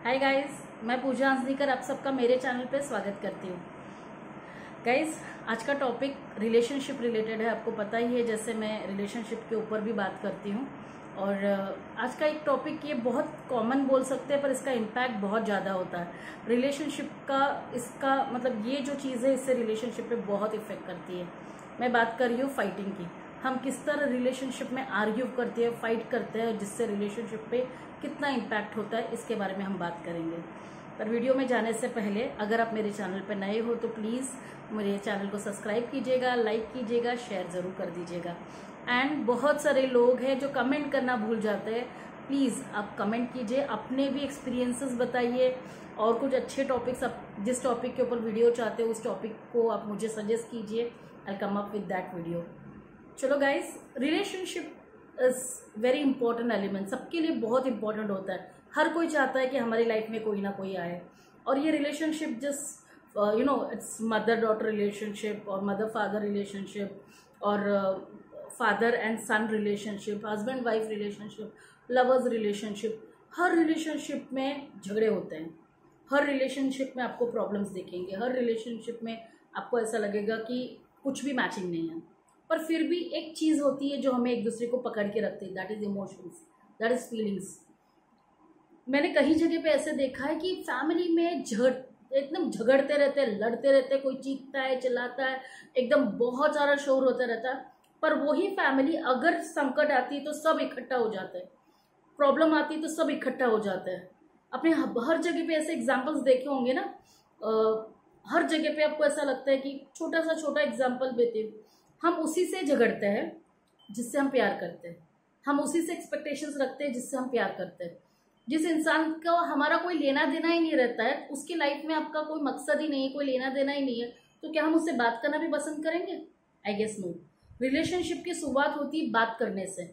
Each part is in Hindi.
हाय गाइस, मैं पूजा हंसनीकर आप सबका मेरे चैनल पे स्वागत करती हूँ। गाइस, आज का टॉपिक रिलेशनशिप रिलेटेड है। आपको पता ही है, जैसे मैं रिलेशनशिप के ऊपर भी बात करती हूँ। और आज का एक टॉपिक ये बहुत कॉमन बोल सकते हैं, पर इसका इम्पैक्ट बहुत ज़्यादा होता है। रिलेशनशिप का इसका मतलब ये जो चीज़ है, इससे रिलेशनशिप पे बहुत इफेक्ट करती है। मैं बात कर रही हूँ फाइटिंग की। हम किस तरह रिलेशनशिप में आर्ग्यू करते हैं, फाइट करते हैं, जिससे रिलेशनशिप पे कितना इम्पैक्ट होता है, इसके बारे में हम बात करेंगे। पर वीडियो में जाने से पहले अगर आप मेरे चैनल पर नए हो तो प्लीज़ मेरे चैनल को सब्सक्राइब कीजिएगा, लाइक कीजिएगा, शेयर ज़रूर कर दीजिएगा। एंड बहुत सारे लोग हैं जो कमेंट करना भूल जाते हैं। प्लीज़ आप कमेंट कीजिए, अपने भी एक्सपीरियंसेस बताइए, और कुछ अच्छे टॉपिक्स आप जिस टॉपिक के ऊपर वीडियो चाहते हो उस टॉपिक को आप मुझे सजेस्ट कीजिए। I come up with that video. चलो guys, relationship is very important element, सबके लिए बहुत इंपॉर्टेंट होता है। हर कोई चाहता है कि हमारी लाइफ में कोई ना कोई आए। और ये relationship just it's mother daughter relationship, और मदर फादर रिलेशनशिप, और father and sun relationship, husband wife relationship, lovers relationship. Her relationship में झगड़े होते हैं, हर रिलेशनशिप में आपको प्रॉब्लम्स दिखेंगे, हर रिलेशनशिप में आपको ऐसा लगेगा कि कुछ भी मैचिंग नहीं है। पर फिर भी एक चीज़ होती है जो हमें एक दूसरे को पकड़ के रखती है, that is emotions, that is feelings. मैंने कई जगह पे ऐसे देखा है कि फैमिली में एकदम झगड़ते रहते हैं, लड़ते रहते हैं, कोई चीखता है, चिल्लाता है, एकदम बहुत सारा शोर होता रहता है। पर वही फैमिली अगर संकट आती है तो सब इकट्ठा हो जाते हैं, प्रॉब्लम आती है तो सब इकट्ठा हो जाते हैं। अपने हर जगह पे ऐसे एग्जाम्पल्स देखे होंगे ना। हर जगह पे आपको ऐसा लगता है कि छोटा एग्जाम्पल देते हैं, हम उसी से झगड़ते हैं जिससे हम प्यार करते हैं, हम उसी से एक्सपेक्टेशंस रखते हैं जिससे हम प्यार करते हैं। जिस इंसान का हमारा कोई लेना देना ही नहीं रहता है, उसकी लाइफ में आपका कोई मकसद ही नहीं है, कोई लेना देना ही नहीं है, तो क्या हम उससे बात करना भी पसंद करेंगे? I guess no. रिलेशनशिप की शुरुआत होती है बात करने से।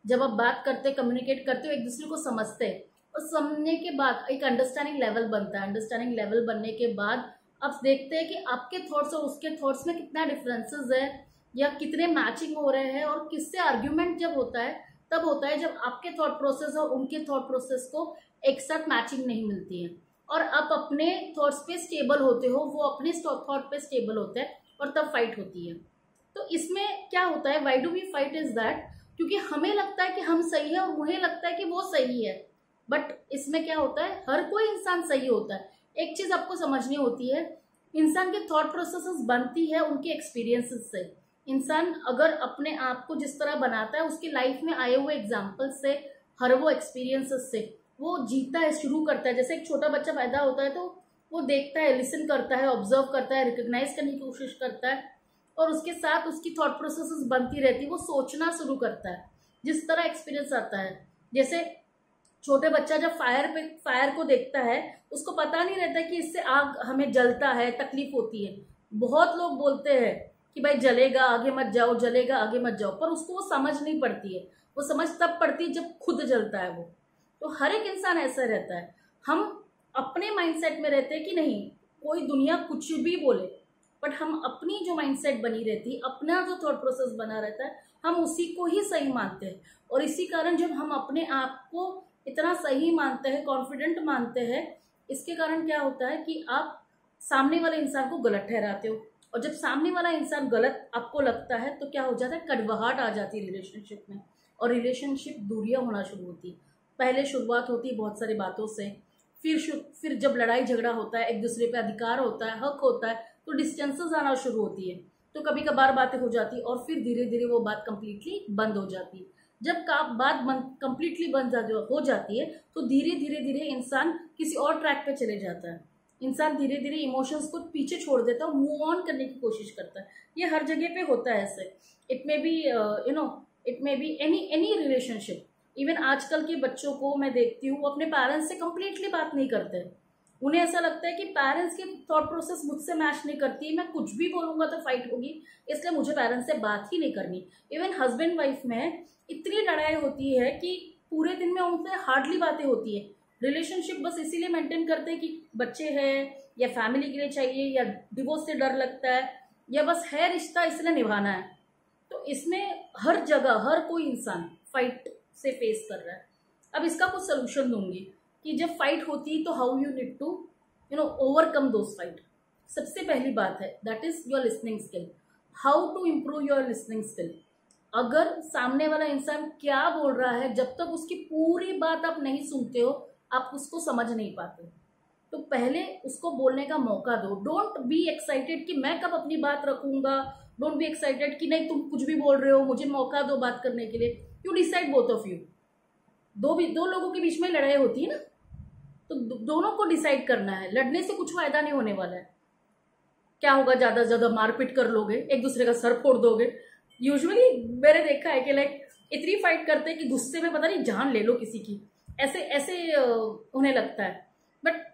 जब आप बात करते, कम्युनिकेट करते हो, एक दूसरे को समझते हैं, और समझने के बाद एक अंडरस्टैंडिंग लेवल बनता है। अंडरस्टैंडिंग लेवल बनने के बाद आप देखते हैं कि आपके थॉट्स और उसके थॉट्स में कितना डिफरेंसेस है, या कितने मैचिंग हो रहे हैं। और किससे आर्ग्यूमेंट जब होता है, तब होता है जब आपके थॉट प्रोसेस और उनके थॉट प्रोसेस को एक साथ मैचिंग नहीं मिलती है, और आप अपने थॉट्स पे स्टेबल होते हो, वो अपने थॉट पे स्टेबल होते हैं, और तब फाइट होती है। तो इसमें क्या होता है, why do we fight is that, क्योंकि हमें लगता है कि हम सही है और उन्हें लगता है कि वो सही है। बट इसमें क्या होता है, हर कोई इंसान सही होता है। एक चीज आपको समझनी होती है, इंसान के थॉट प्रोसेसेस बनती है उनके एक्सपीरियंसेस से। इंसान अगर अपने आप को जिस तरह बनाता है, उसकी लाइफ में आए हुए एग्जाम्पल्स से, हर वो एक्सपीरियंसेस से वो जीता है, शुरू करता है। जैसे एक छोटा बच्चा पैदा होता है तो वो देखता है, लिसन करता है, ऑब्जर्व करता है, रिकग्नाइज करने की कोशिश करता है, और उसके साथ उसकी थॉट प्रोसेसेस बनती रहती है। वो सोचना शुरू करता है जिस तरह एक्सपीरियंस आता है। जैसे छोटे बच्चा जब फायर को देखता है, उसको पता नहीं रहता कि इससे आग हमें जलता है, तकलीफ होती है। बहुत लोग बोलते हैं कि भाई जलेगा आगे मत जाओ, जलेगा आगे मत जाओ, पर उसको वो समझ नहीं पड़ती है। वो समझ तब पड़ती है जब खुद जलता है वो। तो हर एक इंसान ऐसा रहता है। हम अपने माइंडसेट में रहते हैं कि नहीं, कोई दुनिया कुछ भी बोले, बट हम अपनी जो माइंडसेट बनी रहती है, अपना जो थॉट प्रोसेस बना रहता है, हम उसी को ही सही मानते हैं। और इसी कारण जब हम अपने आप को इतना सही मानते हैं, कॉन्फिडेंट मानते हैं, इसके कारण क्या होता है कि आप सामने वाले इंसान को गलत ठहराते हो। और जब सामने वाला इंसान गलत आपको लगता है तो क्या हो जाता है, कड़वाहट आ जाती है रिलेशनशिप में, और रिलेशनशिप दूरियां होना शुरू होती है। पहले शुरुआत होती है बहुत सारी बातों से, फिर जब लड़ाई झगड़ा होता है, एक दूसरे पे अधिकार होता है, हक होता है, तो डिस्टेंसेस आना शुरू होती है। तो कभी कभार बातें हो जाती है, और फिर धीरे धीरे वो बात कंप्लीटली बंद हो जाती है। जब बात कंप्लीटली बंद हो जाती है तो धीरे धीरे धीरे इंसान किसी और ट्रैक पे चले जाता है। इंसान धीरे धीरे इमोशंस को पीछे छोड़ देता है और मूव ऑन करने की कोशिश करता है। ये हर जगह पे होता है ऐसे। It may be it may be any relationship. Even आजकल के बच्चों को मैं देखती हूँ, वो अपने पेरेंट्स से कंप्लीटली बात नहीं करते। उन्हें ऐसा लगता है कि पेरेंट्स की थॉट प्रोसेस मुझसे मैच नहीं करती, मैं कुछ भी बोलूंगा तो फाइट होगी, इसलिए मुझे पेरेंट्स से बात ही नहीं करनी। इवन हस्बैंड वाइफ में इतनी लड़ाई होती है कि पूरे दिन में उनसे हार्डली बातें होती है। रिलेशनशिप बस इसीलिए मेंटेन करते हैं कि बच्चे हैं, या फैमिली के लिए चाहिए, या डिवोर्स से डर लगता है, या बस है रिश्ता इसलिए निभाना है। तो इसमें हर जगह हर कोई इंसान फाइट से फेस कर रहा है। अब इसका कुछ सोल्यूशन दूंगी। कि जब फाइट होती तो how you need to overcome those fight. सबसे पहली बात है that is your listening skill, how to improve your listening skill. अगर सामने वाला इंसान क्या बोल रहा है, जब तक उसकी पूरी बात आप नहीं सुनते हो आप उसको समझ नहीं पाते। तो पहले उसको बोलने का मौका दो। डोंट बी एक्साइटेड कि मैं कब अपनी बात रखूंगा, डोंट बी एक्साइटेड कि नहीं तुम कुछ भी बोल रहे हो, मुझे मौका दो बात करने के लिए। You decide both of you. दो लोगों के बीच में लड़ाई होती है ना, तो दोनों को डिसाइड करना है। लड़ने से कुछ फायदा नहीं होने वाला है। क्या होगा, ज्यादा से ज्यादा मारपीट कर लोगे, एक दूसरे का सर फोड़ दोगे। यूजुअली मैंने देखा है कि लाइक इतनी फाइट करते हैं कि गुस्से में पता नहीं जान ले लो किसी की, ऐसे ऐसे उन्हें लगता है। बट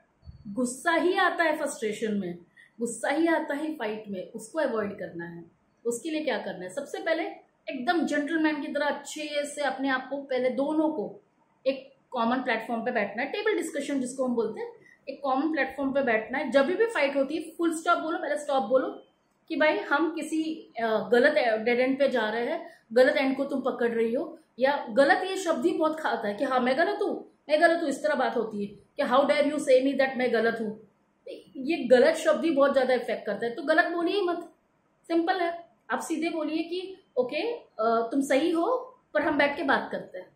गुस्सा ही आता है फ्रस्ट्रेशन में, गुस्सा ही आता है फाइट में, उसको अवॉइड करना है। उसके लिए क्या करना है, सबसे पहले एकदम जेंटलमैन की तरह अच्छे से अपने आप को, पहले दोनों को एक कॉमन प्लेटफॉर्म पे बैठना है, टेबल डिस्कशन जिसको हम बोलते हैं, एक कॉमन प्लेटफॉर्म पे बैठना है। जब भी फाइट होती है फुल स्टॉप बोलो, पहले स्टॉप बोलो कि भाई हम किसी गलत डेड एंड पे जा रहे हैं, गलत एंड को तुम पकड़ रही हो, या गलत ये शब्द ही बहुत खाता है कि हाँ मैं गलत हूँ, मैं गलत हूँ, इस तरह बात होती है कि हाउ डेयर यू से मी दैट मैं गलत हूँ। ये गलत शब्द ही बहुत ज्यादा इफेक्ट करता है। तो गलत बोलिए मत, सिंपल है। आप सीधे बोलिए कि ओके तुम सही हो पर हम बैठ के बात करते हैं।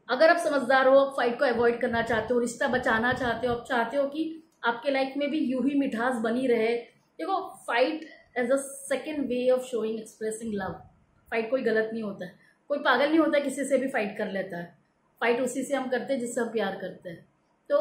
अगर आप समझदार हो, फाइट को अवॉइड करना चाहते हो, रिश्ता बचाना चाहते हो, आप चाहते हो कि आपके लाइफ में भी यूं ही मिठास बनी रहे, देखो fight as a second way of showing expressing love. Fight कोई गलत नहीं होता है, कोई पागल नहीं होता है किसी से भी फाइट कर लेता है। फाइट उसी से हम करते हैं जिससे हम प्यार करते हैं। तो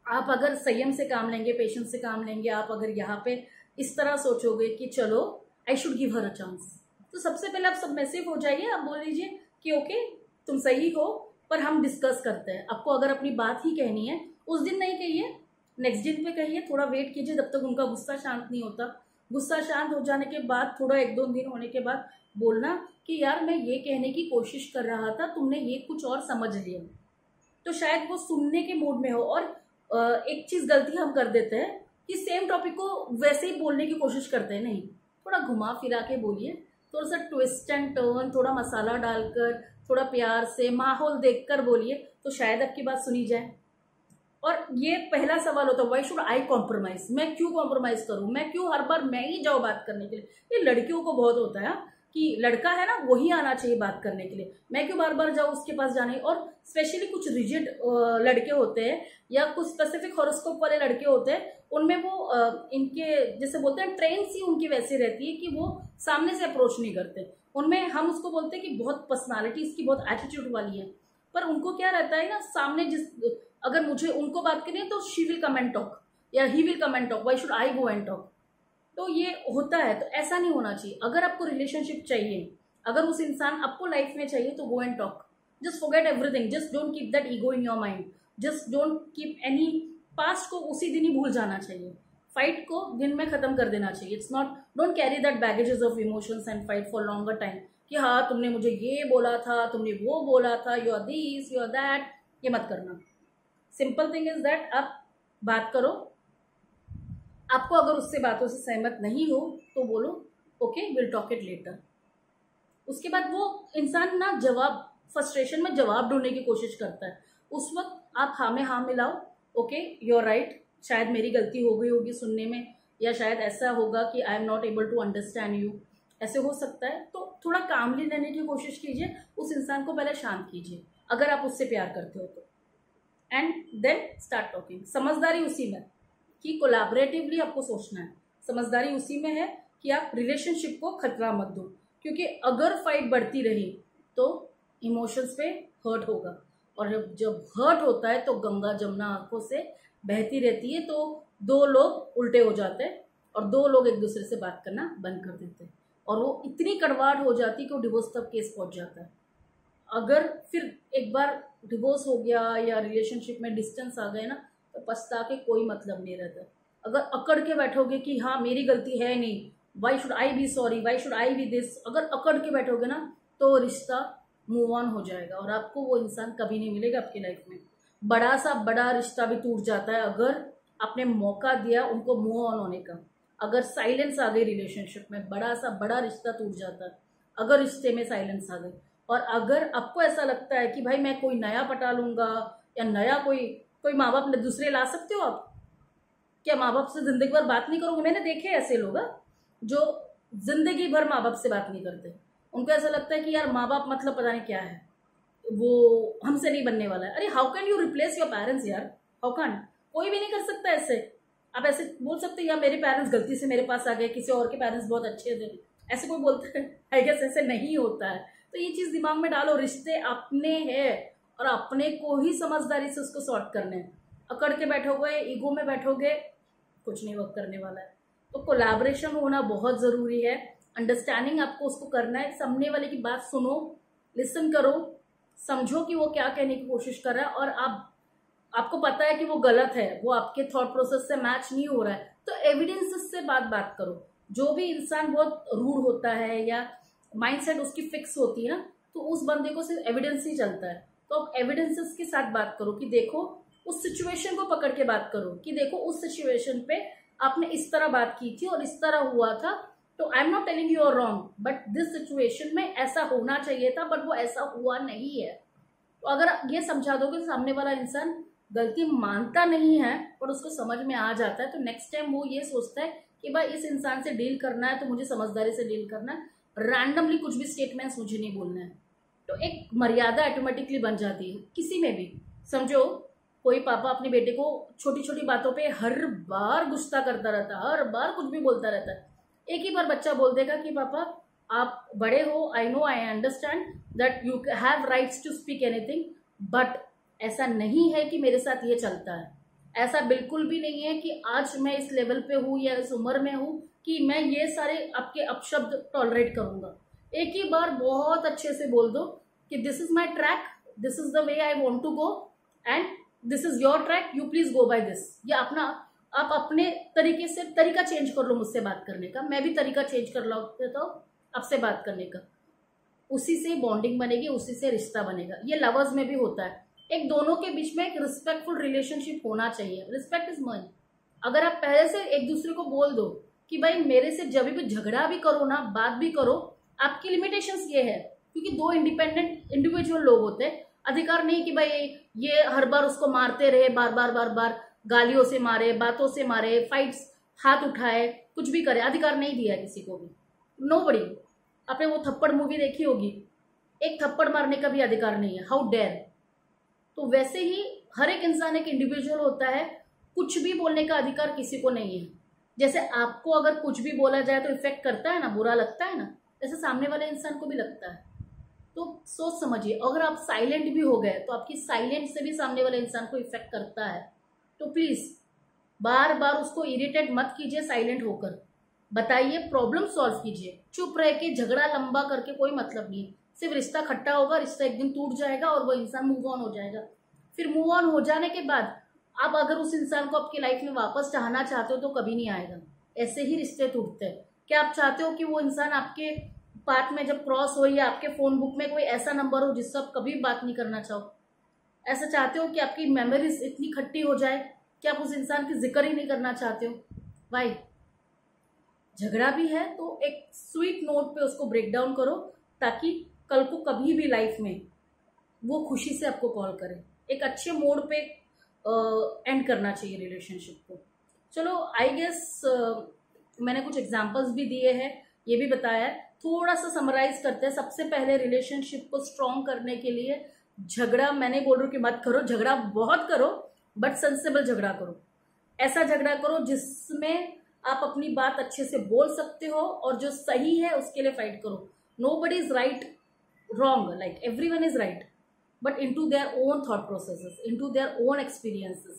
आप अगर संयम से काम लेंगे, पेशेंस से काम लेंगे, आप अगर यहाँ पे इस तरह सोचोगे कि चलो I should give her a chance, तो सबसे पहले आप सबमिसिव हो जाइए। आप बोल लीजिए कि ओके तुम सही हो पर हम डिस्कस करते हैं। आपको अगर अपनी बात ही कहनी है उस दिन नहीं कहिए, नेक्स्ट दिन पे कहिए, थोड़ा वेट कीजिए जब तक उनका गुस्सा शांत नहीं होता। गुस्सा शांत हो जाने के बाद थोड़ा 1-2 दिन होने के बाद बोलना कि यार मैं ये कहने की कोशिश कर रहा था, तुमने ये कुछ और समझ लिया। तो शायद वो सुनने के मूड में हो। और एक चीज गलती हम कर देते हैं कि सेम टॉपिक को वैसे ही बोलने की कोशिश करते हैं। नहीं, थोड़ा घुमा फिरा के बोलिए, थोड़ा सा ट्विस्ट एंड टर्न, थोड़ा मसाला डालकर, थोड़ा प्यार से, माहौल देखकर बोलिए, तो शायद आपकी बात सुनी जाए। और ये पहला सवाल होता है, व्हाई शुड आई कॉम्प्रोमाइज, मैं क्यों कॉम्प्रोमाइज करूं, मैं क्यों हर बार मैं ही जाऊं बात करने के लिए। ये लड़कियों को बहुत होता है कि लड़का है ना वही आना चाहिए बात करने के लिए, मैं क्यों बार बार जाऊं उसके पास जाने। और स्पेशली कुछ रिजिड लड़के होते हैं या कुछ स्पेसिफिक हॉरोस्कोप वाले लड़के होते हैं, उनमें वो इनके जैसे बोलते हैं ट्रेन सी उनकी वैसी रहती है कि वो सामने से अप्रोच नहीं करते। उनमें हम उसको बोलते हैं कि बहुत पर्सनालिटी इसकी बहुत एटीट्यूड वाली है। पर उनको क्या रहता है ना, सामने जिस अगर मुझे उनको बात करनी है तो she will come and talk या he will come and talk, why should I go and talk. तो ये होता है, तो ऐसा नहीं होना चाहिए। अगर आपको रिलेशनशिप चाहिए, अगर उस इंसान आपको लाइफ में चाहिए, तो गो and talk. Just forget everything, just don't keep that ego in your mind, just don't keep any past को उसी दिन ही भूल जाना चाहिए। फाइट को दिन में खत्म कर देना चाहिए। It's not, don't carry that baggages of emotions and fight for longer time कि हाँ तुमने मुझे ये बोला था, तुमने वो बोला था, you are this you are that. ये मत करना। सिंपल थिंग इज दैट आप बात करो, आपको अगर उससे बातों से सहमत नहीं हो तो बोलो okay will talk it later. उसके बाद वो इंसान ना जवाब, फ्रस्ट्रेशन में जवाब ढूंढने की कोशिश करता है, उस वक्त आप हाँ में हाँ मिलाओ, ओके यू आर राइट, शायद मेरी गलती हो गई होगी सुनने में, या शायद ऐसा होगा कि I am not able to understand you, ऐसे हो सकता है। तो थोड़ा कामली रहने की कोशिश कीजिए, उस इंसान को पहले शांत कीजिए अगर आप उससे प्यार करते हो तो, एंड देन स्टार्ट टॉकिंग। समझदारी उसी में कि कोलैबोरेटिवली आपको सोचना है, समझदारी उसी में है कि आप रिलेशनशिप को खतरा मत दो, क्योंकि अगर फाइट बढ़ती रही तो इमोशंस पे हर्ट होगा, और जब हर्ट होता है तो गंगा जमुना आंखों से बहती रहती है, तो 2 लोग उल्टे हो जाते हैं और 2 लोग एक दूसरे से बात करना बंद कर देते हैं, और वो इतनी कड़वाहट हो जाती है कि वो डिवोर्स तक केस पहुंच जाता है। अगर फिर एक बार डिवोर्स हो गया या रिलेशनशिप में डिस्टेंस आ गए ना, तो पछता के कोई मतलब नहीं रहता। अगर अकड़ के बैठोगे कि हाँ मेरी गलती है नहीं, why should I be sorry, why should I be this, अगर अकड़ के बैठोगे ना तो रिश्ता मूव ऑन हो जाएगा और आपको वो इंसान कभी नहीं मिलेगा आपकी लाइफ में। बड़ा सा बड़ा रिश्ता भी टूट जाता है अगर आपने मौका दिया उनको मूव ऑन होने का। अगर साइलेंस आ गई रिलेशनशिप में, बड़ा सा बड़ा रिश्ता टूट जाता है अगर रिश्ते में साइलेंस आ गई। और अगर आपको ऐसा लगता है कि भाई मैं कोई नया पटा लूंगा या नया कोई कोई माँ बाप दूसरे ला सकते हो आप? क्या माँ बाप से जिंदगी भर बात नहीं करोगे? मैंने देखे ऐसे लोग जो जिंदगी भर माँ बाप से बात नहीं करते। उनको ऐसा लगता है कि यार माँ बाप मतलब पता नहीं क्या है, वो हमसे नहीं बनने वाला है। अरे how can you replace your parents यार? How can? कोई भी नहीं कर सकता ऐसे। आप ऐसे बोल सकते हो यार मेरे पेरेंट्स गलती से मेरे पास आ गए, किसी और के पेरेंट्स बहुत अच्छे थे, ऐसे कोई बोलता है? आई गेस ऐसे नहीं होता है। तो ये चीज दिमाग में डालो, रिश्ते अपने हैं और अपने को ही समझदारी से उसको सॉर्ट करने हैं। अकड़ के बैठोगे, ईगो में बैठोगे, कुछ नहीं वर्क करने वाला है। तो कोलैबोरेशन होना बहुत जरूरी है। अंडरस्टैंडिंग आपको उसको करना है। सामने वाले की बात सुनो, लिसन करो, समझो कि वो क्या कहने की कोशिश कर रहा है, और आपको पता है कि वो गलत है, वो आपके थॉट प्रोसेस से मैच नहीं हो रहा है, तो एविडेंसेस से बात करो। जो भी इंसान बहुत रूड होता है या माइंडसेट उसकी फिक्स होती है ना, तो उस बंदे को सिर्फ एविडेंस ही चलता है। तो आप एविडेंसेस के साथ बात करो कि देखो, उस सिचुएशन को पकड़ के बात करो कि देखो उस सिचुएशन पे आपने इस तरह बात की थी और इस तरह हुआ था, तो I am not telling you are wrong, but this situation में ऐसा होना चाहिए था, बट वो ऐसा हुआ नहीं है। तो अगर ये समझा दोगे, सामने वाला इंसान गलती मानता नहीं है पर उसको समझ में आ जाता है, तो नेक्स्ट टाइम वो ये सोचता है कि भाई इस इंसान से डील करना है तो मुझे समझदारी से डील करना है, रैंडमली कुछ भी स्टेटमेंट्स मुझे नहीं बोलना है। तो एक मर्यादा ऑटोमेटिकली बन जाती है किसी में भी। समझो कोई पापा अपने बेटे को छोटी छोटी बातों पे हर बार गुस्सा करता रहता है, हर बार कुछ भी बोलता रहता है। एक ही बार बच्चा बोल देगा कि पापा आप बड़े हो, I know, I understand that you have rights to speak anything, but ऐसा नहीं है कि मेरे साथ ये चलता है। ऐसा बिल्कुल भी नहीं है कि आज मैं इस लेवल पे हूँ या इस उम्र में हूँ कि मैं ये सारे आपके अपशब्द टॉलरेट करूंगा। एक ही बार बहुत अच्छे से बोल दो कि this is my track, this is the way I want to go and this is your track, you please go by this. या आप अपने तरीके से तरीका चेंज कर लो मुझसे बात करने का, मैं भी तरीका चेंज कर लेता हूँ आपसे बात करने का। उसी से बॉन्डिंग बनेगी, उसी से रिश्ता बनेगा। ये लवर्स में भी होता है। एक दोनों के बीच में एक रिस्पेक्टफुल रिलेशनशिप होना चाहिए। Respect is money. अगर आप पहले से एक दूसरे को बोल दो कि भाई मेरे से जब भी झगड़ा भी करो ना, बात भी करो, आपकी लिमिटेशंस ये है, क्योंकि दो इंडिपेंडेंट इंडिविजुअल लोग होते हैं। अधिकार नहीं कि भाई ये हर बार उसको मारते रहे, बार बार गालियों से मारे, बातों से मारे, फाइट्स, हाथ उठाए, कुछ भी करे। अधिकार नहीं दिया किसी को भी, नोबडी। आपने वो थप्पड़ मूवी देखी होगी, एक थप्पड़ मारने का भी अधिकार नहीं है, हाउ डेयर। तो वैसे ही हर एक इंसान एक इंडिविजुअल होता है, कुछ भी बोलने का अधिकार किसी को नहीं है। जैसे आपको अगर कुछ भी बोला जाए तो इफेक्ट करता है ना, बुरा लगता है ना, जैसे सामने वाले इंसान को भी लगता है। तो सोच समझिए, अगर आप साइलेंट भी हो गए तो आपकी साइलेंट से भी सामने वाले इंसान को इफेक्ट करता है। तो प्लीज बार बार उसको इरिटेट मत कीजिए, साइलेंट होकर बताइए, प्रॉब्लम सॉल्व कीजिए। चुप रह के झगड़ा लंबा करके कोई मतलब नहीं, सिर्फ रिश्ता खट्टा होगा, रिश्ता एक दिन टूट जाएगा और वो इंसान मूव ऑन हो जाएगा। फिर मूव ऑन हो जाने के बाद आप अगर उस इंसान को आपकी लाइफ में वापस चाहना चाहते हो तो कभी नहीं आएगा। ऐसे ही रिश्ते टूटते हैं। क्या आप चाहते हो कि वो इंसान आपके पाथ में जब क्रॉस हो, या आपके फोन बुक में कोई ऐसा नंबर हो जिससे आप कभी बात नहीं करना चाहो? ऐसा चाहते हो कि आपकी मेमोरीज इतनी खट्टी हो जाए कि आप उस इंसान की जिक्र ही नहीं करना चाहते हो? भाई झगड़ा भी है तो एक स्वीट नोट पे उसको ब्रेक डाउन करो, ताकि कल को कभी भी लाइफ में वो खुशी से आपको कॉल करे। एक अच्छे मोड पे एंड करना चाहिए रिलेशनशिप को। चलो आई गेस मैंने कुछ एग्जांपल्स भी दिए हैं, ये भी बताया है। थोड़ा सा समराइज करते हैं। सबसे पहले रिलेशनशिप को स्ट्रॉन्ग करने के लिए झगड़ा, मैंने बोल रही हूँ कि मत करो, झगड़ा बहुत करो बट सेंसेबल झगड़ा करो। ऐसा झगड़ा करो जिसमें आप अपनी बात अच्छे से बोल सकते हो, और जो सही है उसके लिए फाइट करो। Nobody is right wrong, like everyone is right, but into their own thought processes, into their own experiences।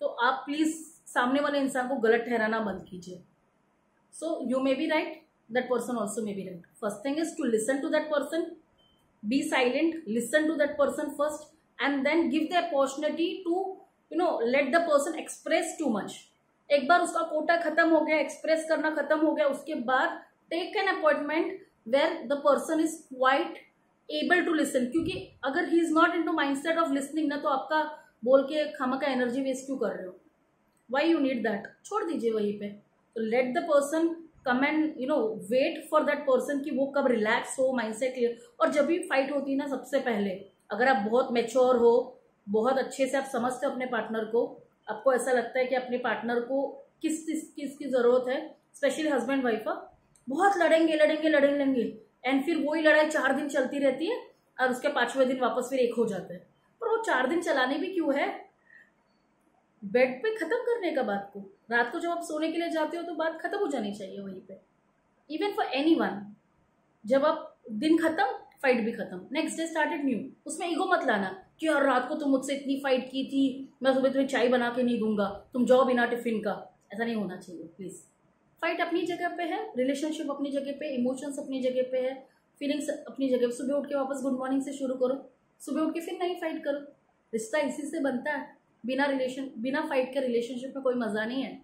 तो आप प्लीज सामने वाले इंसान को गलत ठहराना बंद कीजिए। So you may be right, that person also may be right। First thing is to listen to that person, be silent, listen to that person first, and then give the opportunity to let the person express too much। एक बार उसका कोटा खत्म हो गया, एक्सप्रेस करना खत्म हो गया, उसके बाद take an appointment where the person is quite able to listen. क्योंकि अगर he is not into mindset of listening ना, तो आपका बोल के खामखा एनर्जी वेस्ट क्यों कर रहे हो? Why you need that? छोड़ दीजिए वहीं पे। तो let the person come and wait for that person कि वो कब रिलैक्स हो, माइंडसेट क्लियर। और जब भी फाइट होती है ना, सबसे पहले अगर आप बहुत मैच्योर हो, बहुत अच्छे से आप समझते हो अपने पार्टनर को, आपको ऐसा लगता है कि अपने पार्टनर को किस चीज़ की ज़रूरत है, स्पेशली हस्बैंड वाइफ। बहुत लड़ेंगे लड़ेंगे लड़ेंगे एंड फिर वही लड़ाई 4 दिन चलती रहती है और उसके 5वें दिन वापस फिर एक हो जाता है। पर वो 4 दिन चलाने भी क्यों है? बेड पे खत्म करने का बात को। रात को जब आप सोने के लिए जाते हो तो बात खत्म हो जानी चाहिए वहीं पे। इवन फॉर एनीवन, जब आप दिन खत्म, फाइट भी खत्म, नेक्स्ट डे स्टार्टेड न्यू। उसमें ईगो मत लाना कि यार रात को तुम मुझसे इतनी फाइट की थी, मैं सुबह तुम्हें चाय बना के नहीं दूंगा, तुम जाओ बिना टिफिन का। ऐसा नहीं होना चाहिए प्लीज। फाइट अपनी जगह पे है, रिलेशनशिप अपनी जगह पे, इमोशंस अपनी जगह पे है, फीलिंग्स अपनी जगह पे। सुबह उठ के वापस गुड मॉर्निंग से शुरू करो, सुबह उठ के फिर नहीं फाइट करो। रिश्ता इसी से बनता है। बिना फाइट के रिलेशनशिप में कोई मज़ा नहीं है।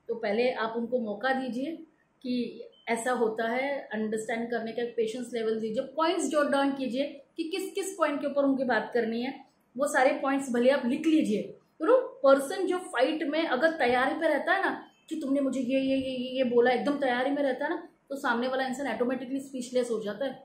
तो पहले आप उनको मौका दीजिए कि ऐसा होता है, अंडरस्टैंड करने का एक पेशेंस लेवल दीजिए, पॉइंट्स जॉट डाउन कीजिए कि किस किस पॉइंट के ऊपर उनकी बात करनी है। वो सारे पॉइंट्स भले आप लिख लीजिए। पर्सन जो फाइट में अगर तैयारी पे रहता है ना कि तुमने मुझे ये बोला, एकदम तैयारी में रहता है ना, तो सामने वाला इंसान ऑटोमेटिकली स्पीचलेस हो जाता है।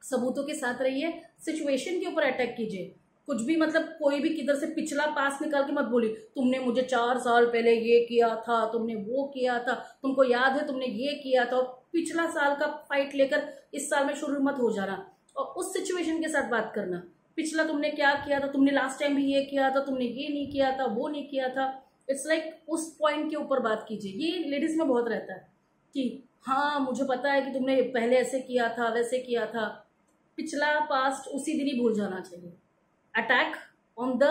सबूतों के साथ रहिए, सिचुएशन के ऊपर अटैक कीजिए। कुछ भी मतलब कोई भी किधर से पिछला पास निकाल के मत बोली, तुमने मुझे 4 साल पहले ये किया था, तुमने वो किया था, तुमको याद है तुमने ये किया था। और पिछला साल का फाइट लेकर इस साल में शुरू मत हो जाना और उस सिचुएशन के साथ बात करना। पिछला तुमने क्या किया था, तुमने लास्ट टाइम भी ये किया था, तुमने ये नहीं किया था, वो नहीं किया था। इट्स लाइक उस पॉइंट के ऊपर बात कीजिए। ये लेडीज में बहुत रहता है कि हाँ मुझे पता है कि तुमने पहले ऐसे किया था, वैसे किया था। पिछला पास्ट उसी दिन ही भूल जाना चाहिए। Attack on the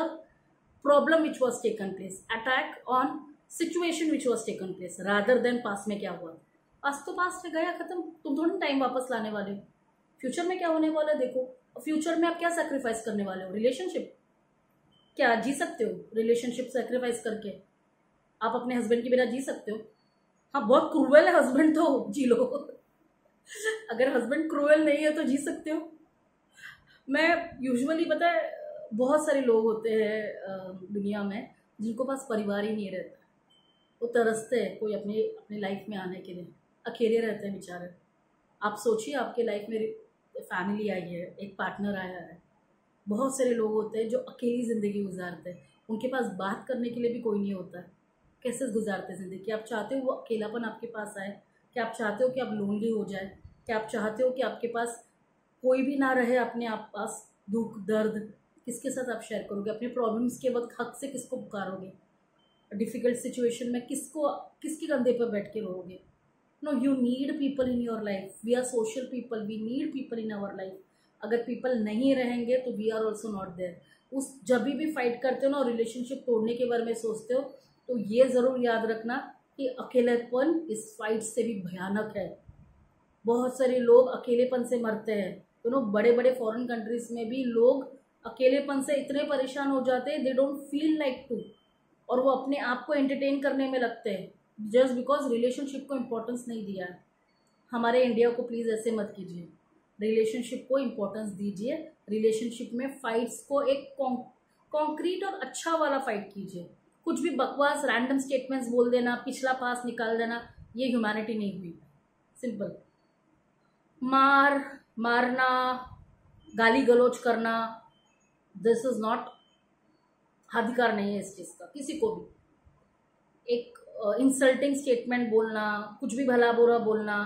problem which was taken place, attack on situation which was taken place, rather than past में क्या हुआ। पास्ट तो पास्ट में गया, खत्म। तुम थोड़ा टाइम वापस लाने वाले हो। फ्यूचर में क्या होने वाला है देखो। फ्यूचर में आप क्या सेक्रीफाइस करने वाले हो? रिलेशनशिप। क्या जी सकते हो रिलेशनशिप सेक्रीफाइस करके? आप अपने हस्बैंड के बिना जी सकते हो? हाँ, बहुत क्रूएल है हस्बैंड तो जी लो। अगर हस्बैंड क्रूएल नहीं है तो जी सकते हो। मैं यूजुअली, पता है, बहुत सारे लोग होते हैं दुनिया में जिनको पास परिवार ही नहीं रहता। वो तरसते हैं कोई अपनी लाइफ में आने के लिए, अकेले रहते हैं बेचारे। आप सोचिए, आपके लाइफ में फैमिली आई है, एक पार्टनर आया है। बहुत सारे लोग होते हैं जो अकेली ज़िंदगी गुजारते हैं, उनके पास बात करने के लिए भी कोई नहीं होता है। कैसे गुजारते हैं ज़िंदगी? आप चाहते हो वो अकेलापन आपके पास आए? क्या आप चाहते हो कि आप लोनली हो जाए? क्या आप चाहते हो कि आपके पास कोई भी ना रहे अपने आप पास? दुख दर्द किसके साथ आप शेयर करोगे? अपने प्रॉब्लम्स के वक्त हक से किसको पुकारोगे? डिफ़िकल्ट सिचुएशन में किसके कंधे पर बैठ के रहोगे? No, you need people in your life. We are social people, we need people in our life. अगर पीपल नहीं रहेंगे तो we are also not there. जब भी फाइट करते हो ना और रिलेशनशिप तोड़ने के बारे में सोचते हो, तो ये ज़रूर याद रखना कि अकेलेपन इस फाइट से भी भयानक है। बहुत सारे लोग अकेलेपन से मरते हैं। बड़े बड़े फॉरेन कंट्रीज में भी लोग अकेलेपन से इतने परेशान हो जाते हैं, they don't feel like to, और वो अपने आप को एंटरटेन करने में लगते हैं जस्ट बिकॉज रिलेशनशिप को इम्पोर्टेंस नहीं दिया है। हमारे इंडिया को प्लीज़ ऐसे मत कीजिए। रिलेशनशिप को इम्पोर्टेंस दीजिए। रिलेशनशिप में फाइट्स को एक कॉन्क्रीट और अच्छा वाला फाइट कीजिए। कुछ भी बकवास रैंडम स्टेटमेंट्स बोल देना, पिछला पास निकाल देना, ये ह्यूमैनिटी नहीं हुई। सिंपल। मारना, गाली गलौज करना, दिस इज नॉट, अधिकार नहीं है इस चीज़ का किसी को भी। एक इंसल्टिंग स्टेटमेंट बोलना, कुछ भी भला बुरा बोलना,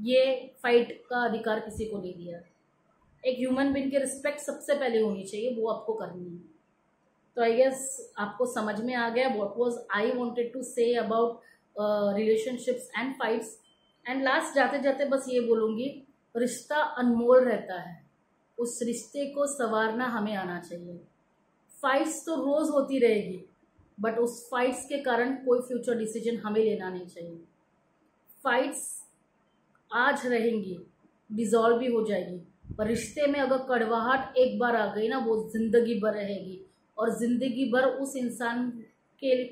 ये फाइट का अधिकार किसी को नहीं दिया। एक ह्यूमन बीइंग की रिस्पेक्ट सबसे पहले होनी चाहिए, वो आपको करनी है। तो आई गेस आपको समझ में आ गया what was I wanted to say about relationships and fights. And last जाते जाते बस ये बोलूँगी, रिश्ता अनमोल रहता है, उस रिश्ते को संवारना हमें आना चाहिए। फाइट्स तो रोज़ होती रहेगी, बट उस फाइट्स के कारण कोई फ्यूचर डिसीजन हमें लेना नहीं चाहिए। फाइट्स आज रहेंगी, डिसॉल्व भी हो जाएगी, पर रिश्ते में अगर कड़वाहट एक बार आ गई ना, वो जिंदगी भर रहेगी, और जिंदगी भर उस इंसान के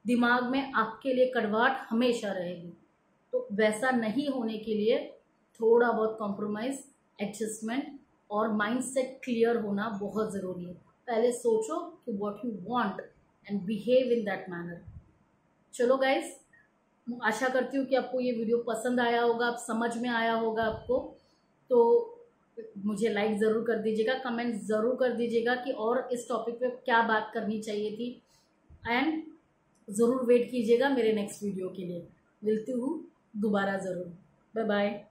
दिमाग में आपके लिए कड़वाहट हमेशा रहेगी। तो वैसा नहीं होने के लिए थोड़ा बहुत कॉम्प्रोमाइज़, एडजस्टमेंट और माइंडसेट क्लियर होना बहुत ज़रूरी है। पहले सोचो कि what you want and behave in that manner. चलो गाइस, आशा करती हूँ कि आपको ये वीडियो पसंद आया होगा, आप समझ में आया होगा आपको। तो मुझे लाइक ज़रूर कर दीजिएगा, कमेंट ज़रूर कर दीजिएगा कि और इस टॉपिक पे क्या बात करनी चाहिए थी। एंड ज़रूर वेट कीजिएगा मेरे नेक्स्ट वीडियो के लिए। मिलती हूँ दोबारा ज़रूर। Bye bye.